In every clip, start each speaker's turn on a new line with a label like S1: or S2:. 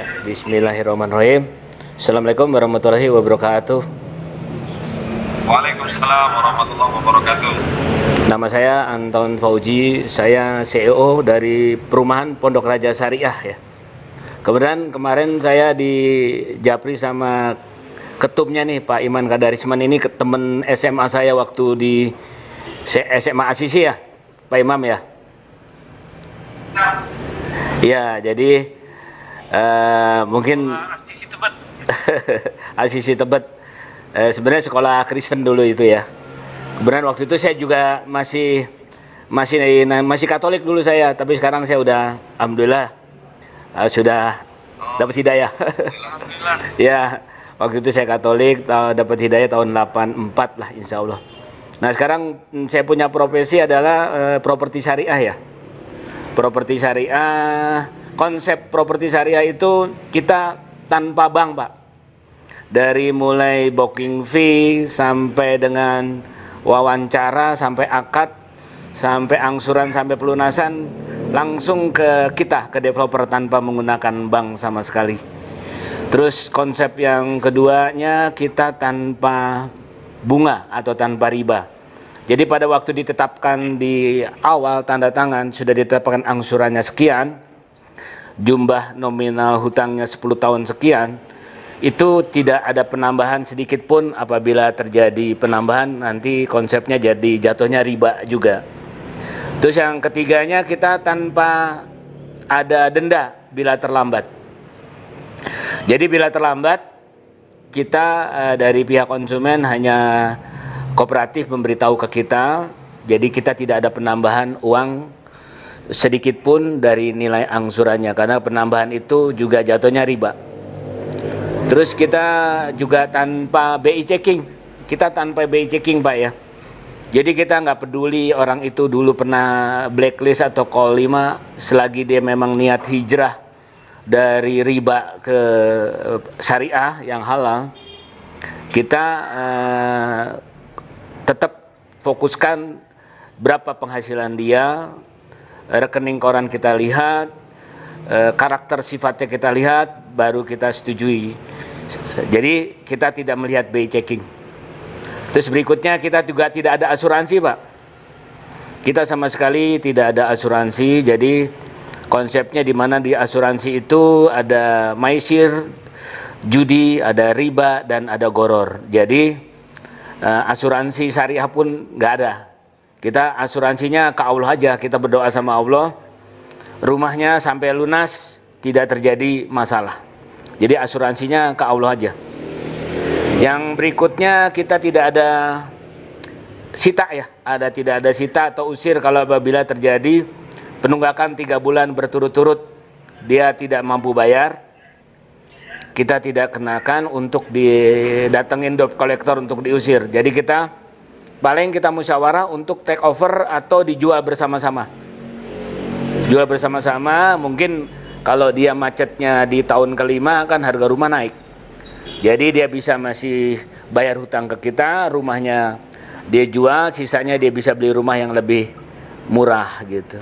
S1: Ya, bismillahirrahmanirrahim. Assalamualaikum warahmatullahi wabarakatuh.
S2: Waalaikumsalam warahmatullahi wabarakatuh.
S1: Nama saya Anton Fauji, saya CEO dari Perumahan Pondok Raja Syariah ya. Kemudian kemarin saya di Japri sama ketumnya nih Pak Iman Kadarisman, ini teman SMA saya waktu di SMA Asisi ya, Pak Imam ya. Ya, jadi mungkin Asisi Tebet, sebenarnya sekolah Kristen dulu itu ya. Kemudian waktu itu saya juga masih Katolik dulu saya, tapi sekarang saya udah alhamdulillah sudah dapat hidayah. Ya, waktu itu saya Katolik, dapat hidayah tahun 84 lah insya Allah. Nah sekarang saya punya profesi adalah properti syariah ya. Properti syariah, konsep properti syariah itu kita tanpa bank Pak. Dari mulai booking fee sampai dengan wawancara, sampai akad, sampai angsuran, sampai pelunasan, langsung ke kita, ke developer tanpa menggunakan bank sama sekali. Terus konsep yang keduanya kita tanpa bunga atau tanpa riba. Jadi pada waktu ditetapkan di awal tanda tangan sudah ditetapkan angsurannya sekian, jumlah nominal hutangnya 10 tahun sekian, itu tidak ada penambahan sedikit pun. Apabila terjadi penambahan nanti konsepnya jadi jatuhnya riba juga. Terus yang ketiganya kita tanpa ada denda bila terlambat. Jadi bila terlambat kita dari pihak konsumen hanya kooperatif memberitahu ke kita, jadi kita tidak ada penambahan uang sedikit pun dari nilai angsurannya, karena penambahan itu juga jatuhnya riba. Terus kita juga tanpa BI checking, kita tanpa BI checking Pak ya. Jadi kita nggak peduli orang itu dulu pernah blacklist atau call 5, selagi dia memang niat hijrah dari riba ke syariah yang halal, kita tetap fokuskan berapa penghasilan dia, rekening koran kita lihat, karakter sifatnya kita lihat, baru kita setujui. Jadi kita tidak melihat BI checking. Terus berikutnya kita juga tidak ada asuransi Pak. Kita sama sekali tidak ada asuransi. Jadi konsepnya di mana di asuransi itu ada maisir, judi, ada riba, dan ada goror. Jadi asuransi syariah pun nggak ada. Kita asuransinya ke Allah aja, kita berdoa sama Allah, rumahnya sampai lunas tidak terjadi masalah. Jadi asuransinya ke Allah aja. Yang berikutnya kita tidak ada sita ya, tidak ada sita atau usir kalau apabila terjadi penunggakan 3 bulan berturut-turut dia tidak mampu bayar. Kita tidak kenakan untuk didatengin debt collector untuk diusir. Jadi kita musyawarah untuk take over atau dijual bersama-sama. Jual bersama-sama, mungkin kalau dia macetnya di tahun kelima kan harga rumah naik. Jadi dia bisa masih bayar hutang ke kita, rumahnya dia jual, sisanya dia bisa beli rumah yang lebih murah gitu.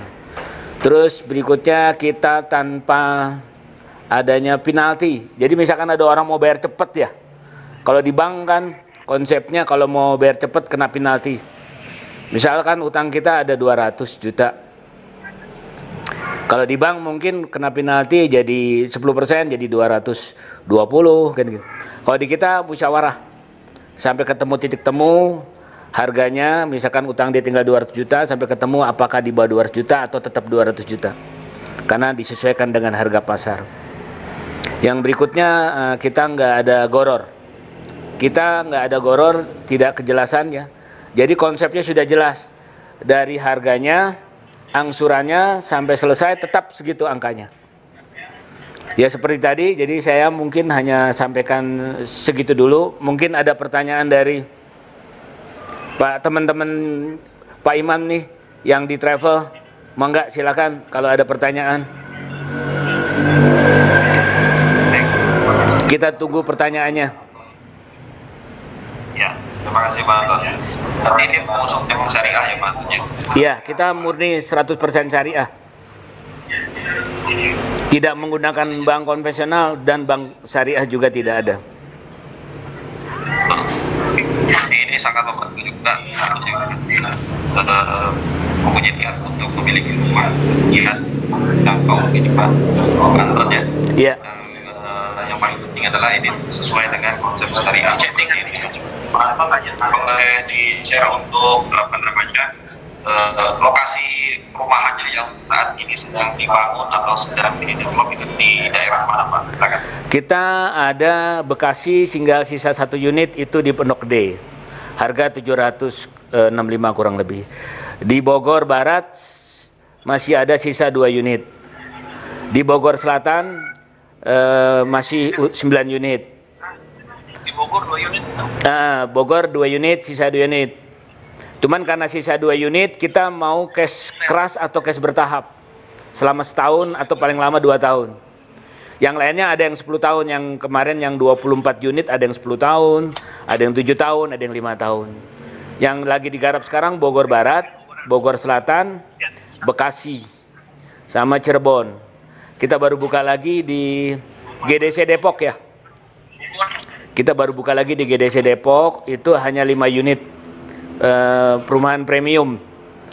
S1: Terus berikutnya kita tanpa adanya penalti. Jadi misalkan ada orang mau bayar cepet ya, kalau di bank kan konsepnya kalau mau bayar cepet kena penalti. Misalkan utang kita ada 200 juta, kalau di bank mungkin kena penalti jadi 10% jadi 220 kan gitu. Kalau di kita musyawarah sampai ketemu titik temu, harganya misalkan utang dia tinggal 200 juta sampai ketemu apakah di bawah 200 juta atau tetap 200 juta, karena disesuaikan dengan harga pasar. Yang berikutnya kita nggak ada goror. Kita nggak ada goror, tidak kejelasan ya. Jadi konsepnya sudah jelas. Dari harganya, angsurannya sampai selesai tetap segitu angkanya. Ya seperti tadi, jadi saya mungkin hanya sampaikan segitu dulu. Mungkin ada pertanyaan dari Pak teman-teman Pak Imam nih yang di travel. Mangga silakan kalau ada pertanyaan. Kita tunggu pertanyaannya.
S2: Ya, terima kasih Pak Anton. Nanti ini mengusung memang syariah ya Pak Anton ya?
S1: Iya, kita murni 100% syariah. Tidak menggunakan bank konvensional dan bank syariah juga tidak ada.
S2: Ini sangat membantu juga mempunyai niat untuk memiliki rumah ya, dan kaum ini Pak kantornya.
S1: Iya.
S2: Yang paling penting adalah ini sesuai dengan konsep syariah seperti ini. Boleh di-share untuk apa namanya lokasi perumahannya yang saat ini sedang dibangun atau sedang di-develop itu di daerah mana Pak? Silakan.
S1: Kita ada Bekasi tinggal sisa 1 unit itu di Pondok Gede. Harga 765 kurang lebih. Di Bogor Barat masih ada sisa 2 unit. Di Bogor Selatan masih 9 unit.
S2: Di Bogor 2 unit.
S1: Bogor 2 unit, sisa 2 unit. Cuman karena sisa 2 unit, kita mau cash keras atau cash bertahap. Selama setahun atau paling lama 2 tahun. Yang lainnya ada yang 10 tahun, yang kemarin yang 24 unit ada yang 10 tahun, ada yang 7 tahun, ada yang 5 tahun. Yang lagi digarap sekarang Bogor Barat, Bogor Selatan, Bekasi, sama Cirebon. Kita baru buka lagi di GDC Depok ya. Kita baru buka lagi di GDC Depok, itu hanya 5 unit perumahan premium,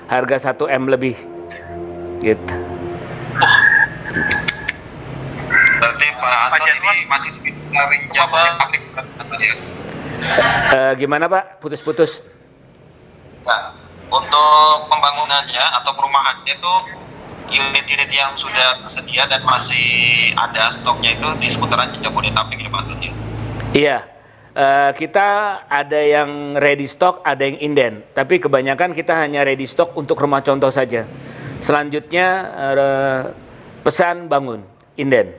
S1: harga 1 M lebih. Gitu.
S2: Berarti Pak Anton ini masih sekitar Jabodetabek ya?
S1: Gimana Pak? Putus-putus.
S2: Nah, untuk pembangunannya atau perumahannya itu unit-unit yang sudah tersedia dan masih ada stoknya itu di seputaran Jabodetabek ya Pak Anton ya?
S1: Iya. Kita ada yang ready stock, ada yang inden. Tapi kebanyakan kita hanya ready stock untuk rumah contoh saja. Selanjutnya pesan bangun, inden.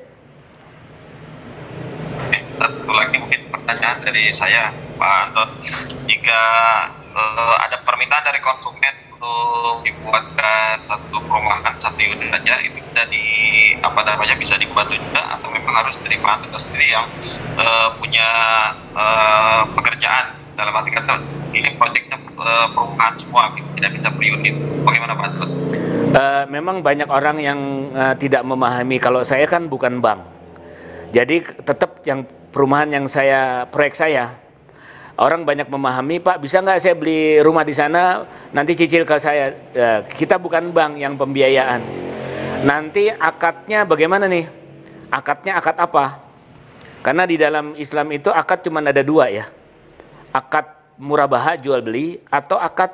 S2: Satu lagi mungkin pertanyaan dari saya Pak Anton, jika ada permintaan dari konsumen untuk dibuatkan satu perumahan 1 unit aja, itu bisa bisa dibantu juga atau memang harus dari Pak Anton sendiri yang punya pekerjaan, dalam arti kata ini proyeknya perumahan semua, tidak bisa per unit. Bagaimana Pak Anton?
S1: Memang banyak orang yang tidak memahami, kalau saya kan bukan bank. Jadi tetap yang perumahan yang proyek saya, orang banyak memahami, Pak bisa nggak saya beli rumah di sana, nanti cicil ke saya. Kita bukan bank yang pembiayaan. Nanti akadnya bagaimana nih? Akadnya akad apa? Karena di dalam Islam itu akad cuma ada 2 ya. Akad murabaha jual beli atau akad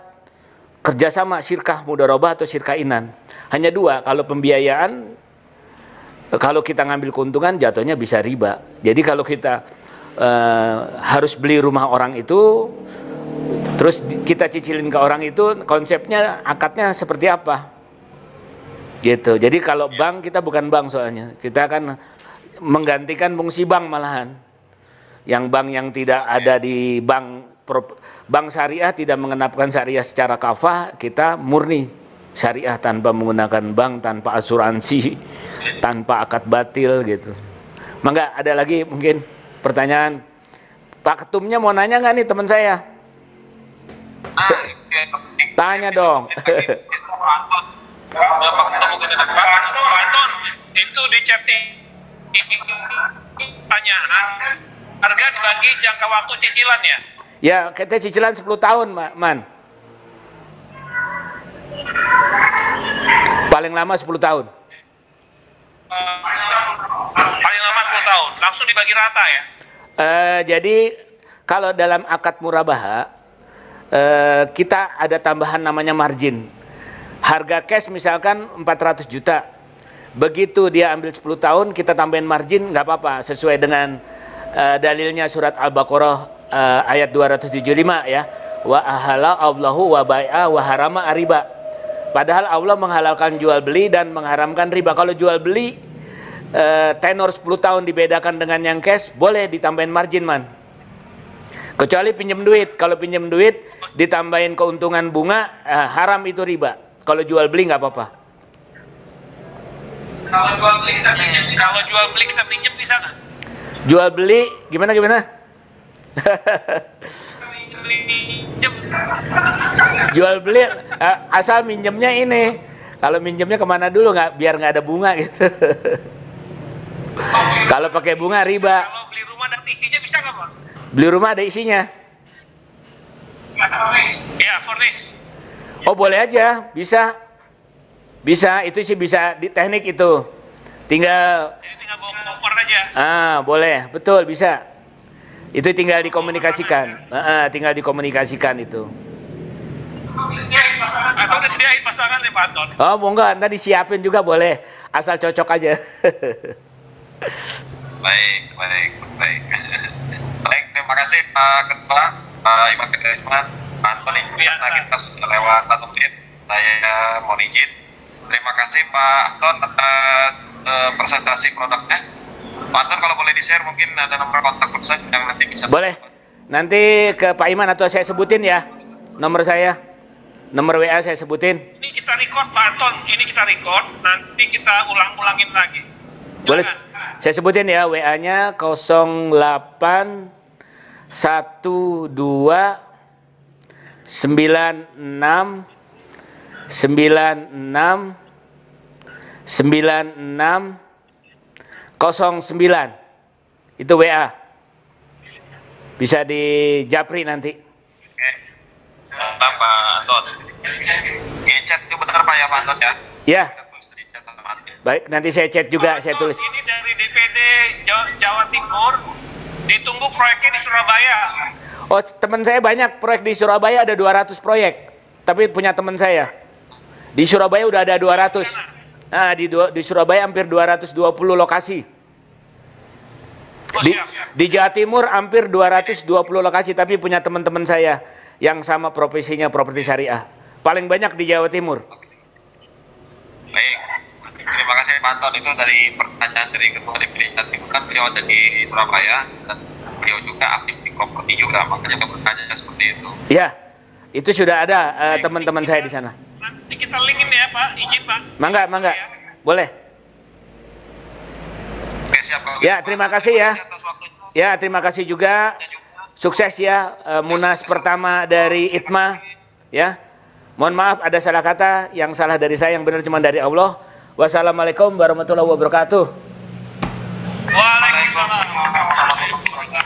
S1: kerjasama syirkah mudharabah atau syirkah inan. Hanya 2. Kalau pembiayaan, kalau kita ngambil keuntungan jatuhnya bisa riba. Jadi kalau kita harus beli rumah orang itu, terus kita cicilin ke orang itu, konsepnya akadnya seperti apa? Gitu. Jadi kalau bank, kita bukan bank soalnya. Kita akan menggantikan fungsi bank malahan. Yang bank yang tidak ada di bank syariah tidak mengenapkan syariah secara kafah, kita murni syariah tanpa menggunakan bank, tanpa asuransi, tanpa akad batil gitu. Mangga ada lagi mungkin pertanyaan. Pak Ketumnya mau nanya nggak nih teman saya? Tanya dong.
S2: Pak Anton, itu di chatting pertanyaan harga dibagi jangka waktu cicilan ya?
S1: Ya, kita cicilan 10 tahun, Man. Paling lama 10 tahun.
S2: Paling lama 10 tahun, langsung dibagi rata ya?
S1: Jadi kalau dalam akad murabaha kita ada tambahan namanya margin. Harga cash misalkan 400 juta. Begitu dia ambil 10 tahun, kita tambahin margin, nggak apa-apa, sesuai dengan dalilnya surat Al-Baqarah ayat 275 ya. Wa ahala Allahu wa bai'a wa harama riba. Padahal Allah menghalalkan jual beli dan mengharamkan riba. Kalau jual beli tenor 10 tahun dibedakan dengan yang cash, boleh ditambahin margin, Man. Kecuali pinjam duit. Kalau pinjam duit ditambahin keuntungan bunga, haram itu riba. Kalau jual beli nggak apa-apa.
S2: Kalau jual beli kita pinjam bisa nggak?
S1: Jual beli gimana? Jual beli asal minjemnya ini. Kalau minjemnya kemana dulu, biar nggak ada bunga gitu. Kalau pakai bunga riba.
S3: Kalau beli rumah dan isinya bisa nggak, Pak?
S1: Beli rumah ada isinya.
S3: Ya, for this.
S1: Oh boleh aja, bisa. Bisa, itu sih bisa di teknik itu. Tinggal.
S3: Jadi tinggal bawa koper aja.
S1: Boleh, betul bisa. Itu tinggal dikomunikasikan. Tinggal dikomunikasikan itu.
S3: Atau udah sediain pasangan nih Pak Anton?
S1: Oh, mau enggak, ntar disiapin juga boleh. Asal cocok aja.
S2: Baik. Baik, terima kasih Pak Ketua, Pak Iman Kedrisman, Pak Antoni. Karena kita sudah lewat 1 menit, saya mohon izin. Terima kasih Pak Anton atas presentasi produknya. Pak Anton kalau boleh di-share mungkin ada nomor kontak person yang nanti bisa.
S1: Boleh. Nanti ke Pak Iman atau saya sebutin ya nomor saya. Nomor WA saya sebutin.
S3: Ini kita record Pak Anton, ini kita record, nanti kita ulang-ulangin lagi.
S1: Boleh. Saya sebutin ya WA-nya 0812 96 09. Itu WA. Bisa di japri nanti.
S2: Oke. Bang Pak Anton. Chat itu benar Pak ya Pak Anton ya?
S1: Ya.
S2: Kita tulis di chat sama admin.
S1: Baik, nanti saya chat juga, saya tulis.
S3: Ini dari DPD Jawa Timur, ditunggu proyeknya di Surabaya.
S1: Oh, teman saya banyak proyek di Surabaya, ada 200 proyek. Tapi punya teman saya. Di Surabaya udah ada 200. Nah, di Surabaya hampir 220 lokasi. Di Jawa Timur hampir 220 lokasi, tapi punya teman-teman saya yang sama profesinya properti syariah. Paling banyak di Jawa Timur.
S2: Baik. Terima kasih Pak Anton, itu dari pertanyaan dari Ketua DPD Jawa Timur, kan beliau ada di Surabaya dan beliau juga aktif di properti juga, makanya bertanya seperti itu.
S1: Ya, itu sudah ada teman-teman saya di sana.
S3: Nanti kita linkin ya Pak, izin Pak.
S1: Mangga, boleh.
S2: Oke, siap.
S1: Ya, terima kasih ya. Ya, terima kasih juga. Sukses ya Munas pertama dari ITMA. Ya, mohon maaf ada salah kata, yang salah dari saya, yang benar cuma dari Allah. Wassalamualaikum warahmatullahi wabarakatuh.
S2: Waalaikumsalam warahmatullahi wabarakatuh.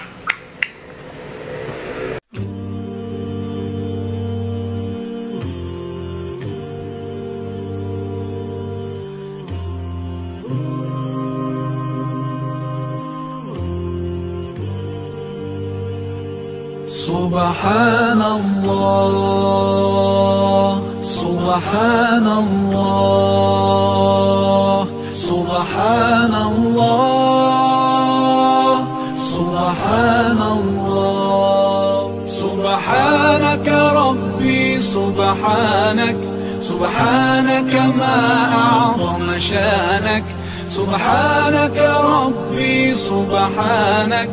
S4: Subhanallah, Subhanallah, Subhanallah, Subhanallah, Subhanaka Rabbi, Subhanak, Subhanaka ma a'zama shanak, Subhanaka Rabbi, Subhanak,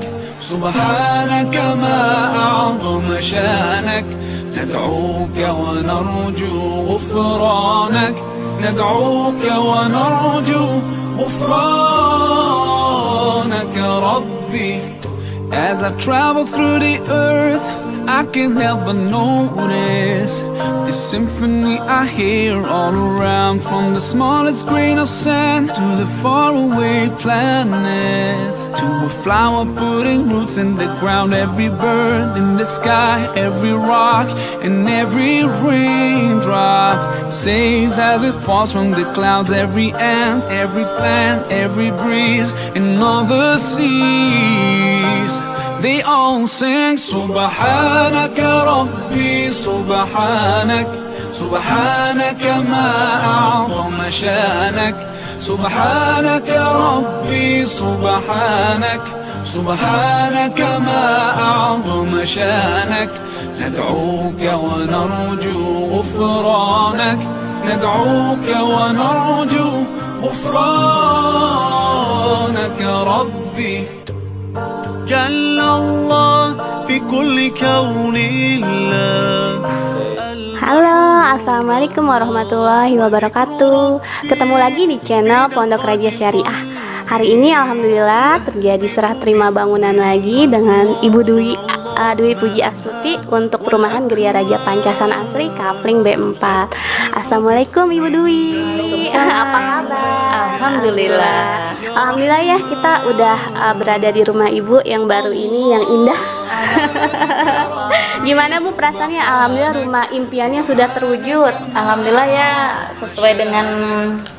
S4: سبحانك ما أعظم شانك ندعوك ونرجو غفرانك ندعوك ونرجو غفرانك ربي. As I travel through the earth, I can't help but notice the symphony I hear all around, from the smallest grain of sand to the faraway planets, to a flower putting roots in the ground, every bird in the sky, every rock and every raindrop sings as it falls from the clouds, every ant, every plant, every breeze in all the seas. They all sing Subhanaka Rabbi, Subhanak, Subhanaka ma a'zama shanak, Subhanaka Rabbi, Subhanak, Subhanaka ma a'zama shanak, ندعوك ونرجو غفرانك ندعوك ونرجو غفرانك ربي. جل الله في كل كون الله.
S5: Halo, assalamualaikum warahmatullahi wabarakatuh. Ketemu lagi di channel Pondok Raja Syariah. Hari ini alhamdulillah terjadi serah terima bangunan lagi dengan Ibu Dwi Puji Astuti untuk perumahan Geria Raja Pancasana Asri Kapling B4. Assalamualaikum Ibu Dwi.
S6: Apa kabar? Alhamdulillah.
S5: Alhamdulillah ya, kita udah berada di rumah Ibu yang baru ini, yang indah. Gimana Bu perasaannya? Alhamdulillah rumah impiannya sudah terwujud.
S6: Alhamdulillah ya, sesuai dengan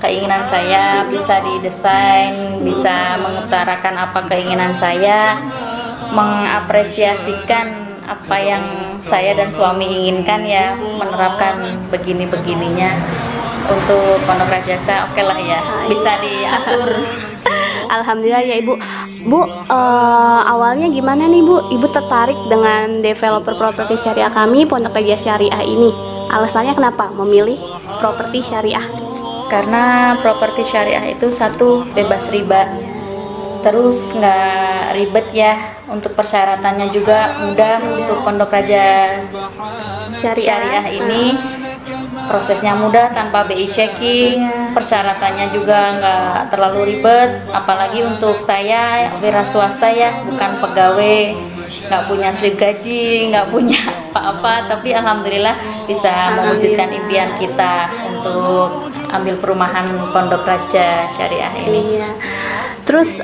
S6: keinginan saya, bisa didesain, bisa mengutarakan apa keinginan saya, mengapresiasikan apa yang saya dan suami inginkan ya, menerapkan begini-begininya untuk Pondok Rajasa. Oke lah ya, bisa diatur.
S5: Alhamdulillah ya Ibu. Bu, awalnya gimana nih Bu? Ibu tertarik dengan developer properti syariah kami, Pondok Raja Syariah ini. Alasannya kenapa memilih properti syariah?
S6: Karena properti syariah itu satu, bebas riba, terus nggak ribet ya, untuk persyaratannya juga mudah. Untuk Pondok Raja Syariah ini prosesnya mudah, tanpa BI checking, persyaratannya juga nggak terlalu ribet. Apalagi untuk saya wira swasta ya, bukan pegawai, nggak punya slip gaji, nggak punya apa-apa, tapi alhamdulillah bisa mewujudkan impian kita untuk ambil perumahan Pondok Raja Syariah ini.
S5: Iya. Terus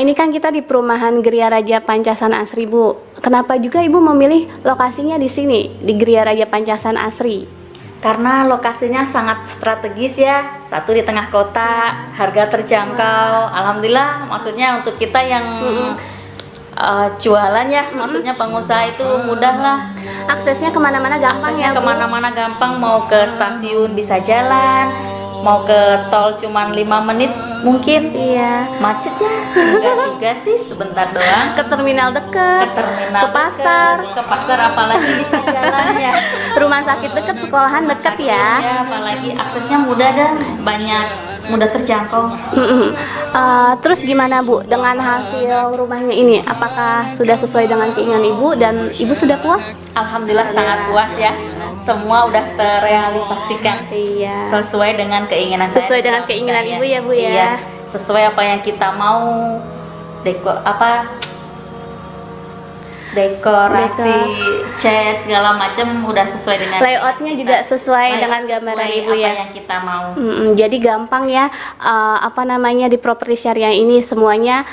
S5: ini kan kita di perumahan Geria Raja Pancasan Asri Bu. Kenapa juga Ibu memilih lokasinya di sini, di Geria Raja Pancasan Asri?
S6: Karena lokasinya sangat strategis ya, satu di tengah kota, harga terjangkau. Alhamdulillah, maksudnya untuk kita yang jualan ya, maksudnya pengusaha itu mudah lah.
S5: Aksesnya kemana-mana gampang ya Bu?
S6: Kemana-mana gampang, mau ke stasiun bisa jalan, mau ke tol cuman 5 menit mungkin.
S5: Iya.
S6: Macet ya? Enggak juga sih, sebentar doang.
S5: Ke terminal dekat,
S6: Ke terminal
S5: ke pasar,
S6: ke pasar apalagi bisa jalan ya.
S5: rumah sakit dekat, sekolahan dekat ya.
S6: Ya, apalagi aksesnya mudah dan banyak, mudah terjangkau.
S5: Terus gimana Bu dengan hasil rumahnya ini? Apakah sudah sesuai dengan keinginan Ibu dan Ibu sudah puas?
S6: Alhamdulillah sangat puas ya. Semua udah terrealisasikan.
S5: Iya.
S6: Sesuai dengan keinginan saya.
S5: Sesuai dengan keinginan Ibu ya Bu ya.
S6: Iya, sesuai apa yang kita mau. Dekorasi, cat segala macam udah sesuai dengan
S5: layoutnya juga sesuai dengan gambaran Ibu ya.
S6: Apa yang kita mau.
S5: Jadi gampang ya, di properti syariah ini semuanya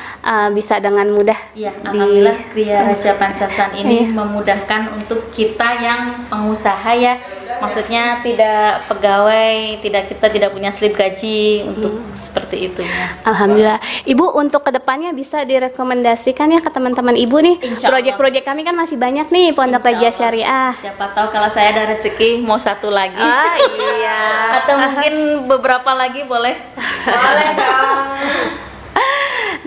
S5: bisa dengan mudah.
S6: Iya, alhamdulillah Geria Raja Pancasan ini memudahkan untuk kita yang pengusaha ya. Maksudnya tidak pegawai, kita tidak punya slip gaji untuk seperti itu ya.
S5: Alhamdulillah. Ibu untuk kedepannya bisa direkomendasikan ya ke teman-teman Ibu nih. Proyek-proyek kami kan masih banyak nih Pondok Raja Syariah.
S6: Siapa tahu kalau saya ada rezeki mau satu lagi.
S5: Ah iya.
S6: Atau mungkin beberapa lagi boleh.
S5: Boleh dong.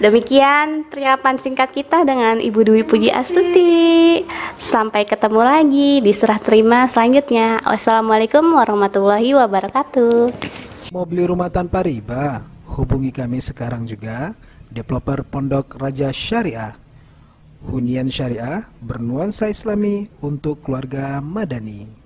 S5: Demikian percakapan singkat kita dengan Ibu Dwi Puji Astuti. Sampai ketemu lagi di serah terima selanjutnya. Wassalamualaikum warahmatullahi wabarakatuh.
S7: Mau beli rumah tanpa riba? Hubungi kami sekarang juga, developer Pondok Raja Syariah. Hunian syariah bernuansa Islami untuk keluarga madani.